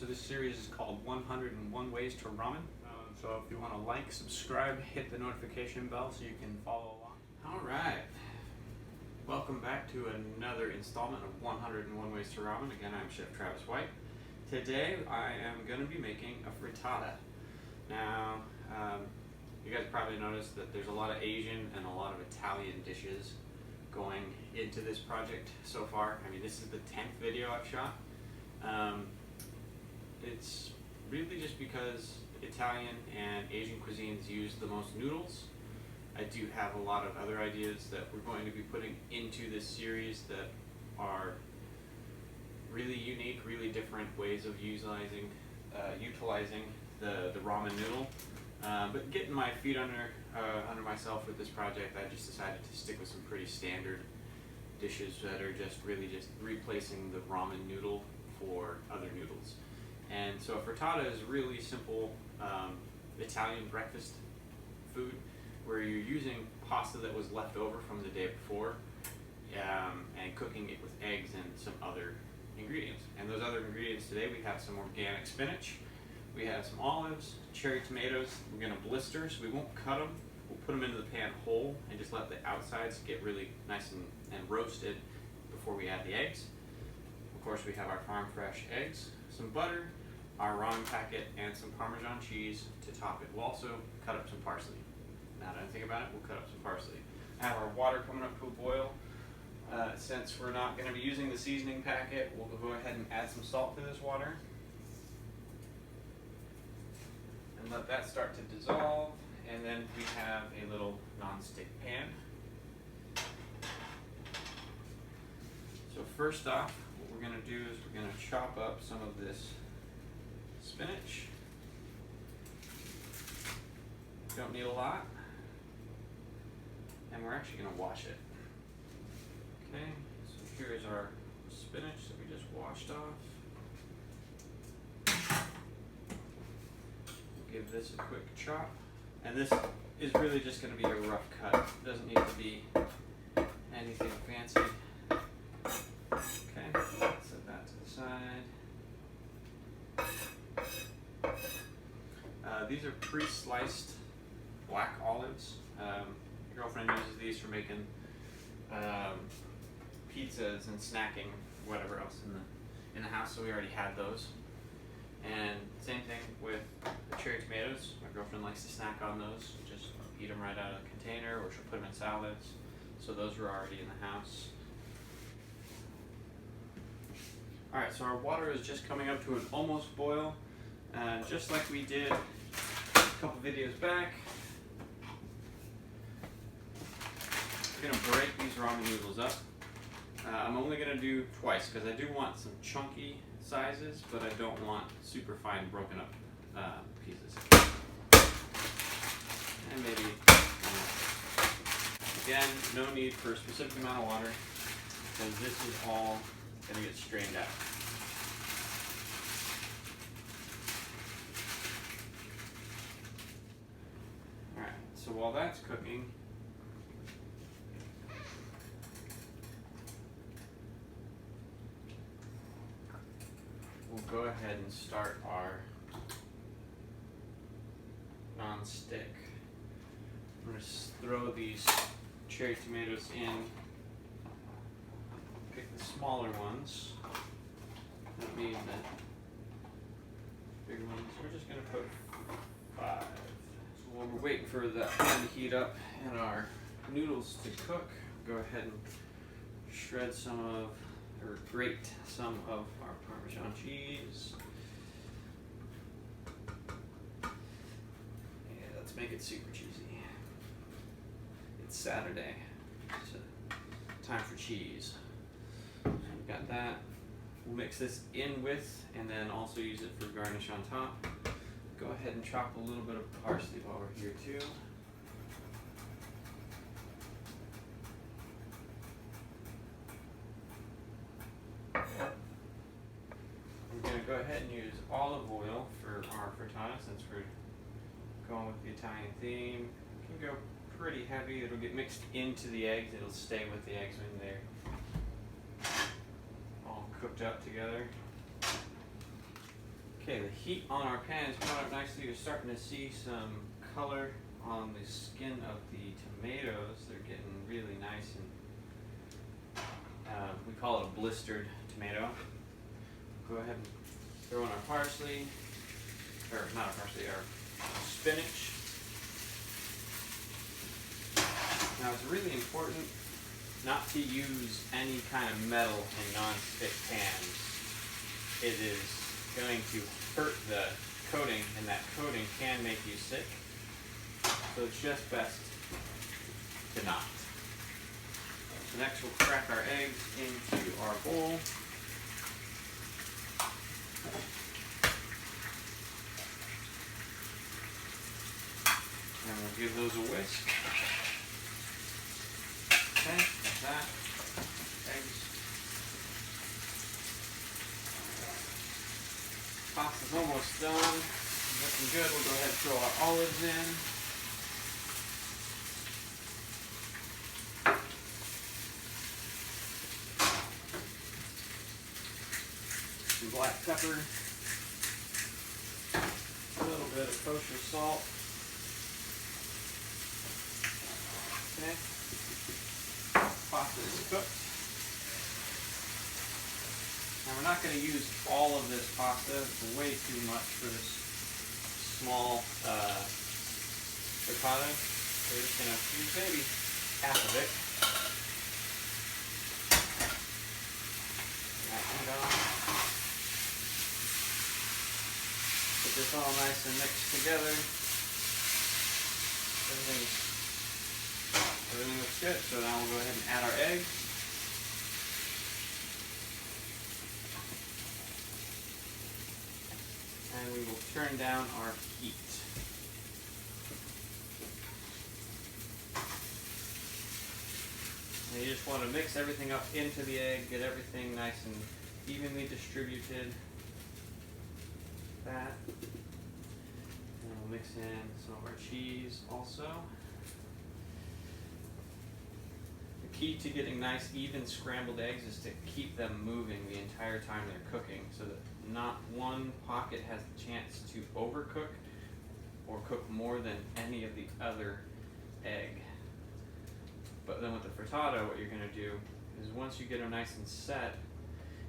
this series is called 101 Ways to Ramen. So if you want to like, subscribe, hit the notification bell so you can follow along. Alright, welcome back to another installment of 101 Ways to Ramen. Again, I'm Chef Travis White. Today I am going to be making a frittata. Now, you guys probably noticed that there's a lot of Asian and a lot of Italian dishes going into this project so far. I mean, this is the 10th video I've shot. It's really just because Italian and Asian cuisines use the most noodles. I do have a lot of other ideas that we're going to be putting into this series that are really unique, really different ways of utilizing the ramen noodle. But getting my feet under myself with this project, I just decided to stick with some pretty standard dishes that are just replacing the ramen noodle for other noodles. And so frittata is really simple Italian breakfast food where you're using pasta that was left over from the day before and cooking it with eggs and some other ingredients. And those other ingredients today, we have some organic spinach, we have some olives, cherry tomatoes. We're going to blister, so we won't cut them. We'll put them into the pan whole and just let the outsides get really nice and roasted before we add the eggs. Of course, we have our farm fresh eggs, some butter, our ramen packet, and some Parmesan cheese to top it. We'll also cut up some parsley. Now that I think about it, we'll cut up some parsley. I have our water coming up to a boil. Since we're not going to be using the seasoning packet, we'll go ahead and add some salt to this water. And let that start to dissolve. And then we have a little non-stick pan. So first off, what we're going to do is we're going to chop up some of this spinach. Don't need a lot. And we're actually going to wash it. Okay, so here's our spinach that we just washed off. We'll give this a quick chop. And this is really just going to be a rough cut. It doesn't need to be anything fancy. Okay, set that to the side. These are pre-sliced black olives. My girlfriend uses these for making pizzas and snacking, whatever else in the house, so we already had those. And same thing with the cherry tomatoes. My girlfriend likes to snack on those, just eat them right out of the container, or she'll put them in salads. So those were already in the house. Alright, so our water is just coming up to an almost boil. Just like we did a couple videos back, we're going to break these ramen noodles up. I'm only going to do twice because I do want some chunky sizes, but I don't want super fine broken up pieces. And maybe, again, no need for a specific amount of water because this is all going to get strained out. Alright, so while that's cooking, we'll go ahead and start our non-stick. I'm going to throw these cherry tomatoes in. Pick the smaller ones. Don't need the big ones. We're just going to put 5. So while we're waiting for the pan to heat up and our noodles to cook, go ahead and shred some of, or grate some of our Parmesan cheese. Yeah, let's make it super cheesy. It's Saturday, so time for cheese. So we've got that. We'll mix this in with, and then also use it for garnish on top. Go ahead and chop a little bit of parsley while we're here too. Go ahead and use olive oil for our frittata since we're going with the Italian theme. It can go pretty heavy. It'll get mixed into the eggs. It'll stay with the eggs when they're all cooked up together. Okay, the heat on our pan is coming up nicely. You're starting to see some color on the skin of the tomatoes. They're getting really nice and we call it a blistered tomato. Go ahead and throw in our parsley, or not our parsley, our spinach. Now it's really important not to use any kind of metal in non-stick pans. It is going to hurt the coating, and that coating can make you sick. So it's just best to not. So next we'll crack our eggs into our bowl. And we'll give those a whisk. Okay, like that. Eggs. Pasta's almost done. Looking good. We'll go ahead and throw our olives in. Some black pepper. A little bit of kosher salt. Okay. Pasta is cooked. Now we're not going to use all of this pasta. It's way too much for this small frittata. So we're just going to use maybe half of it. Put this all nice and mixed together. Everything looks good. So now we'll go ahead and add our eggs. And we will turn down our heat. And you just want to mix everything up into the egg, get everything nice and evenly distributed. That. And we'll mix in some of our cheese also. The key to getting nice, even scrambled eggs is to keep them moving the entire time they're cooking so that not one pocket has the chance to overcook or cook more than any of the other egg. But then with the frittata, what you're going to do is once you get them nice and set,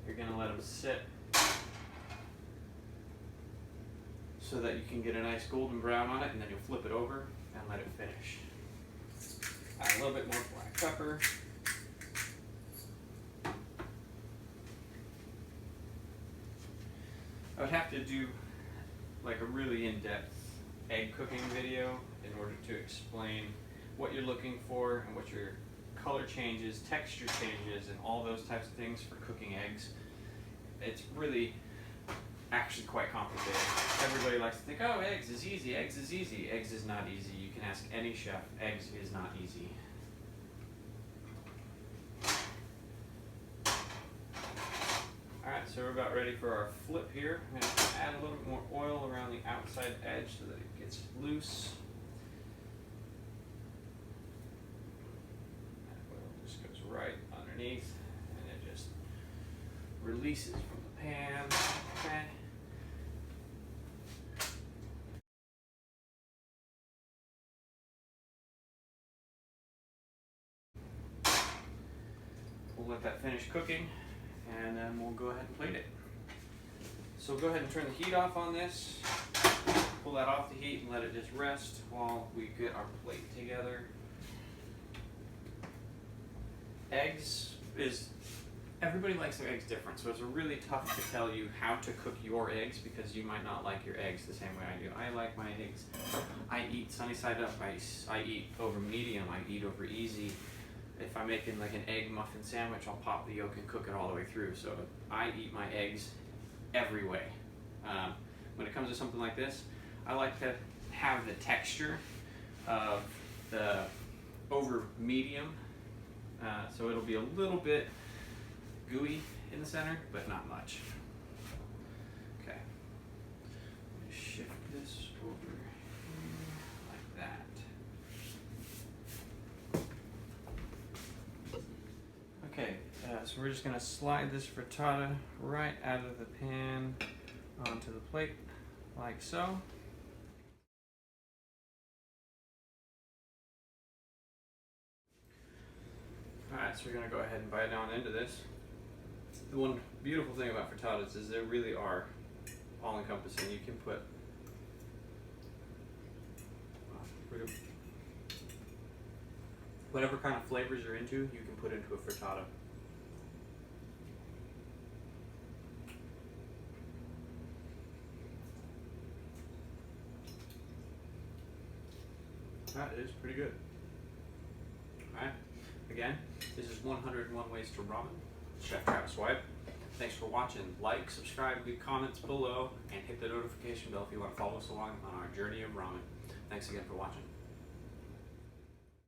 you're going to let them sit so that you can get a nice golden brown on it, and then you'll flip it over and let it finish. Add a little bit more black pepper. I would have to do like a really in-depth egg cooking video in order to explain what you're looking for and what your color changes, texture changes, and all those types of things for cooking eggs. It's really actually quite complicated. Everybody likes to think, oh, eggs is easy, eggs is easy. Eggs is not easy. You can ask any chef, eggs is not easy. Alright, so we're about ready for our flip here. I'm going to add a little bit more oil around the outside edge so that it gets loose. That oil just goes right underneath and it just releases from the pan. Okay. We'll let that finish cooking, and then we'll go ahead and plate it. So go ahead and turn the heat off on this. Pull that off the heat and let it just rest while we get our plate together. Eggs is, everybody likes their eggs different, so it's really tough to tell you how to cook your eggs because you might not like your eggs the same way I do. I like my eggs, I eat sunny side up, I eat over medium, I eat over easy. If I'm making like an egg muffin sandwich, I'll pop the yolk and cook it all the way through. So I eat my eggs every way. When it comes to something like this, I like to have the texture of the over medium. So it'll be a little bit gooey in the center, but not much. Okay. Let me shift this over here like that. Okay, so we're just going to slide this frittata right out of the pan onto the plate like so. Alright, so we're going to go ahead and bite down into this. The one beautiful thing about frittatas is they really are all-encompassing. You can put whatever kind of flavors you're into, you can put into a frittata. That is pretty good. Alright, again, this is 101 Ways to Ramen. Chef Travis White. Thanks for watching. Like, subscribe, leave comments below, and hit the notification bell if you want to follow us along on our journey of ramen. Thanks again for watching.